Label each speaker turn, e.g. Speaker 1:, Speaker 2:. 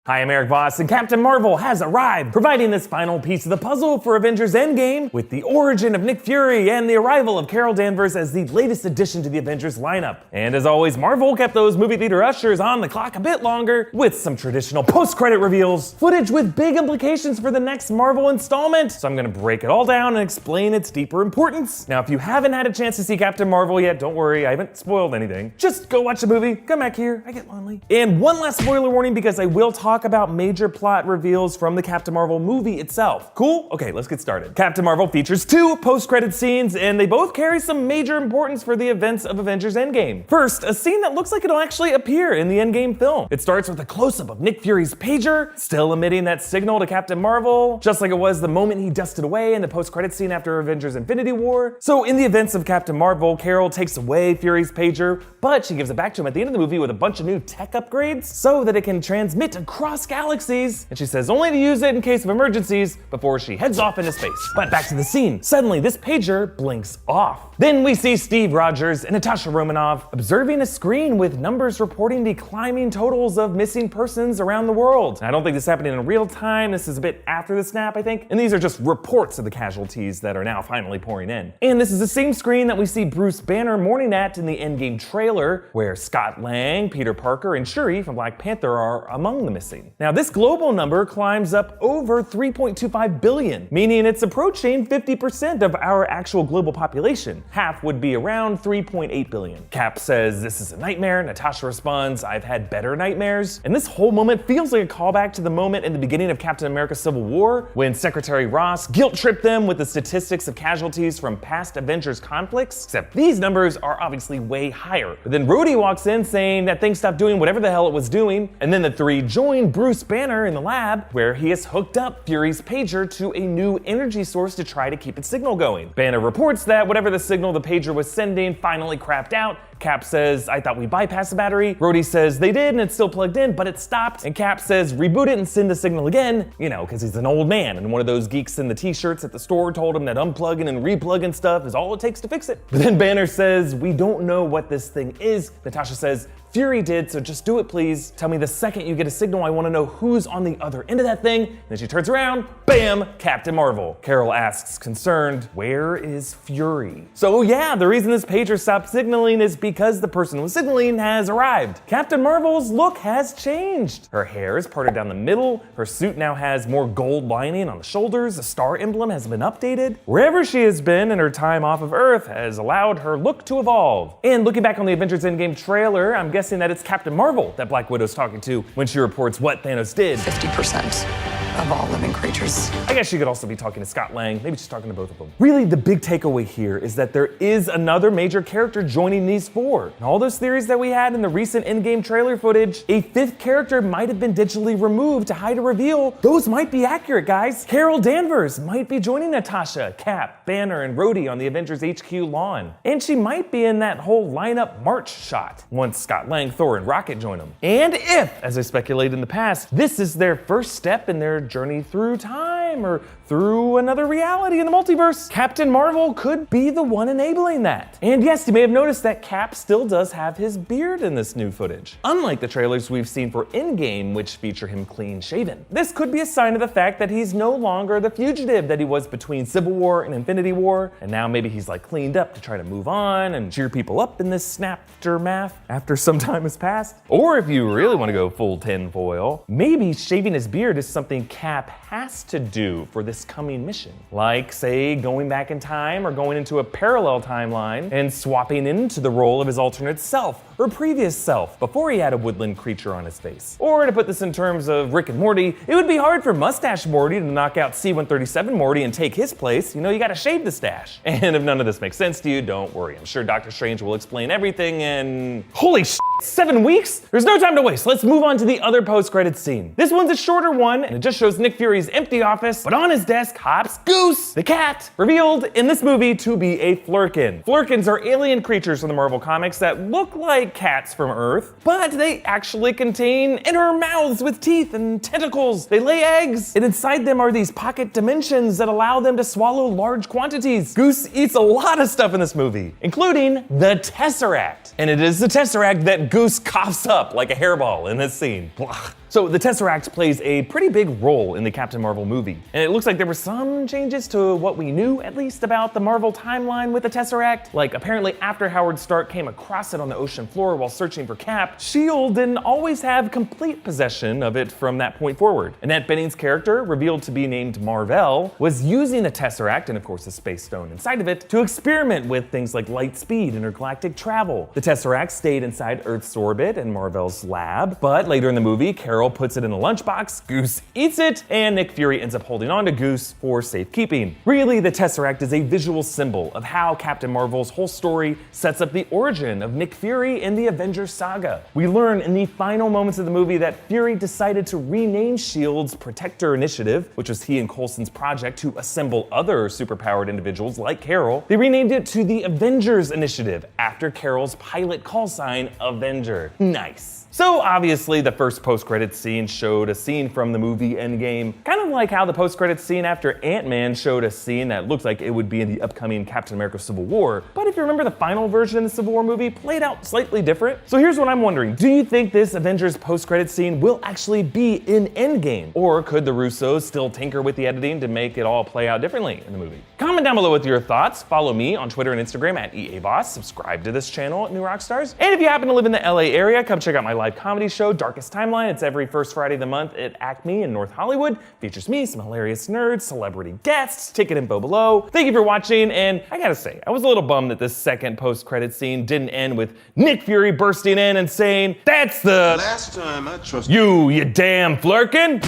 Speaker 1: Hi, I'm Eric Voss, and Captain Marvel has arrived, providing this final piece of the puzzle for Avengers Endgame with the origin of Nick Fury and the arrival of Carol Danvers as the latest addition to the Avengers lineup. And as always, Marvel kept those movie theater ushers on the clock a bit longer with some traditional post-credit reveals, footage with big implications for the next Marvel installment. So I'm gonna break it all down and explain its deeper importance. Now, if you haven't had a chance to see Captain Marvel yet, don't worry, I haven't spoiled anything. Just go watch the movie, come back here, I get lonely. And one last spoiler warning because I will talk about major plot reveals from the Captain Marvel movie itself. Cool? Okay, let's get started. Captain Marvel features two post-credit scenes, and they both carry some major importance for the events of Avengers Endgame. First, a scene that looks like it'll actually appear in the Endgame film. It starts with a close-up of Nick Fury's pager, still emitting that signal to Captain Marvel, just like it was the moment he dusted away in the post-credit scene after Avengers Infinity War. So in the events of Captain Marvel, Carol takes away Fury's pager, but she gives it back to him at the end of the movie with a bunch of new tech upgrades so that it can transmit across galaxies, and she says only to use it in case of emergencies before she heads off into space. But back to the scene. Suddenly, this pager blinks off. Then we see Steve Rogers and Natasha Romanoff observing a screen with numbers reporting the climbing totals of missing persons around the world. I don't think this is happening in real time. This is a bit after the snap, I think. And these are just reports of the casualties that are now finally pouring in. And this is the same screen that we see Bruce Banner mourning at in the Endgame trailer, where Scott Lang, Peter Parker, and Shuri from Black Panther are among the missing. Now, this global number climbs up over 3.25 billion, meaning it's approaching 50% of our actual global population. Half would be around 3.8 billion. Cap says this is a nightmare. Natasha responds, I've had better nightmares. And this whole moment feels like a callback to the moment in the beginning of Captain America Civil War, when Secretary Ross guilt-tripped them with the statistics of casualties from past Avengers conflicts, except these numbers are obviously way higher. But then Rhodey walks in saying that thing stopped doing whatever the hell it was doing, and then the three join Bruce Banner in the lab, where he has hooked up Fury's pager to a new energy source to try to keep its signal going. Banner reports that whatever the signal the pager was sending finally crapped out. Cap says, I thought we bypassed the battery. Rhodey says they did and it's still plugged in, but it stopped. And Cap says, reboot it and send the signal again, you know, because he's an old man and one of those geeks in the t-shirts at the store told him that unplugging and replugging stuff is all it takes to fix it. But then Banner says, we don't know what this thing is. Natasha says, Fury did, so just do it please. Tell me the second you get a signal, I want to know who's on the other end of that thing. And then she turns around, bam, Captain Marvel. Carol asks, concerned, where is Fury? So yeah, the reason this pager stopped signaling is because the person who was signaling has arrived. Captain Marvel's look has changed. Her hair is parted down the middle, her suit now has more gold lining on the shoulders, the star emblem has been updated. Wherever she has been in her time off of Earth has allowed her look to evolve. And looking back on the Avengers Endgame trailer, I'm guessing that it's Captain Marvel that Black Widow's talking to when she reports what Thanos did.
Speaker 2: 50% of all living creatures.
Speaker 1: I guess she could also be talking to Scott Lang, maybe she's talking to both of them. Really, the big takeaway here is that there is another major character joining these four. And all those theories that we had in the recent Endgame trailer footage, a fifth character might have been digitally removed to hide a reveal. Those might be accurate, guys. Carol Danvers might be joining Natasha, Cap, Banner, and Rhodey on the Avengers HQ lawn. And she might be in that whole lineup March shot once Scott Lang, Thor, and Rocket join them. And if, as I speculated in the past, this is their first step in their journey through time or through another reality in the multiverse, Captain Marvel could be the one enabling that. And yes, you may have noticed that Cap still does have his beard in this new footage, unlike the trailers we've seen for Endgame, which feature him clean shaven. This could be a sign of the fact that he's no longer the fugitive that he was between Civil War and Infinity War, and now maybe he's like cleaned up to try to move on and cheer people up in this snaptermath after some time has passed. Or if you really want to go full tinfoil, maybe shaving his beard is something Cap has to do for this coming mission. Like, say, going back in time or going into a parallel timeline and swapping into the role of his alternate self or previous self before he had a woodland creature on his face. Or to put this in terms of Rick and Morty, it would be hard for Mustache Morty to knock out C-137 Morty and take his place. You know, you gotta shave the stash. And if none of this makes sense to you, don't worry. I'm sure Doctor Strange will explain everything in... Holy shit! 7 weeks? There's no time to waste. Let's move on to the other post-credits scene. This one's a shorter one, and it just shows Nick Fury's empty office, but on his desk hops Goose, the cat, revealed in this movie to be a Flurkin. Flurkins are alien creatures from the Marvel comics that look like cats from Earth, but they actually contain inner mouths with teeth and tentacles. They lay eggs, and inside them are these pocket dimensions that allow them to swallow large quantities. Goose eats a lot of stuff in this movie, including the Tesseract. And it is the Tesseract that Goose coughs up like a hairball in this scene. Blah. So the Tesseract plays a pretty big role in the Captain Marvel movie, and it looks like there were some changes to what we knew, at least, about the Marvel timeline with the Tesseract. Like, apparently after Howard Stark came across it on the ocean floor while searching for Cap, S.H.I.E.L.D. didn't always have complete possession of it from that point forward. Annette Bening's character, revealed to be named Mar-Vell, was using the Tesseract, and of course the Space Stone inside of it, to experiment with things like light speed, intergalactic travel. The Tesseract stayed inside Earth's orbit and Mar-Vell's lab, but later in the movie, Carol puts it in a lunchbox, Goose eats it, and Nick Fury ends up holding on to Goose for safekeeping. Really, the Tesseract is a visual symbol of how Captain Marvel's whole story sets up the origin of Nick Fury in the Avengers saga. We learn in the final moments of the movie that Fury decided to rename S.H.I.E.L.D.'s Protector Initiative, which was he and Coulson's project to assemble other superpowered individuals like Carol. They renamed it to the Avengers Initiative after Carol's pilot call sign, Avenger. Nice. So obviously the first post-credits scene showed a scene from the movie Endgame, kind of like how the post-credits scene after Ant-Man showed a scene that looked like it would be in the upcoming Captain America Civil War. But if you remember, the final version of the Civil War movie played out slightly different. So here's what I'm wondering. Do you think this Avengers post-credits scene will actually be in Endgame? Or could the Russos still tinker with the editing to make it all play out differently in the movie? Comment down below with your thoughts. Follow me on Twitter and Instagram at EABoss. Subscribe to this channel at New Rockstars. And if you happen to live in the LA area, come check out my live comedy show, Darkest Timeline. It's every first Friday of the month at Acme in North Hollywood. Features me, some hilarious nerds, celebrity guests, ticket info below. Thank you for watching, and I gotta say, I was a little bummed that this second post-credit scene didn't end with Nick Fury bursting in and saying, "That's the
Speaker 3: last time I trusted
Speaker 1: you damn flirkin'."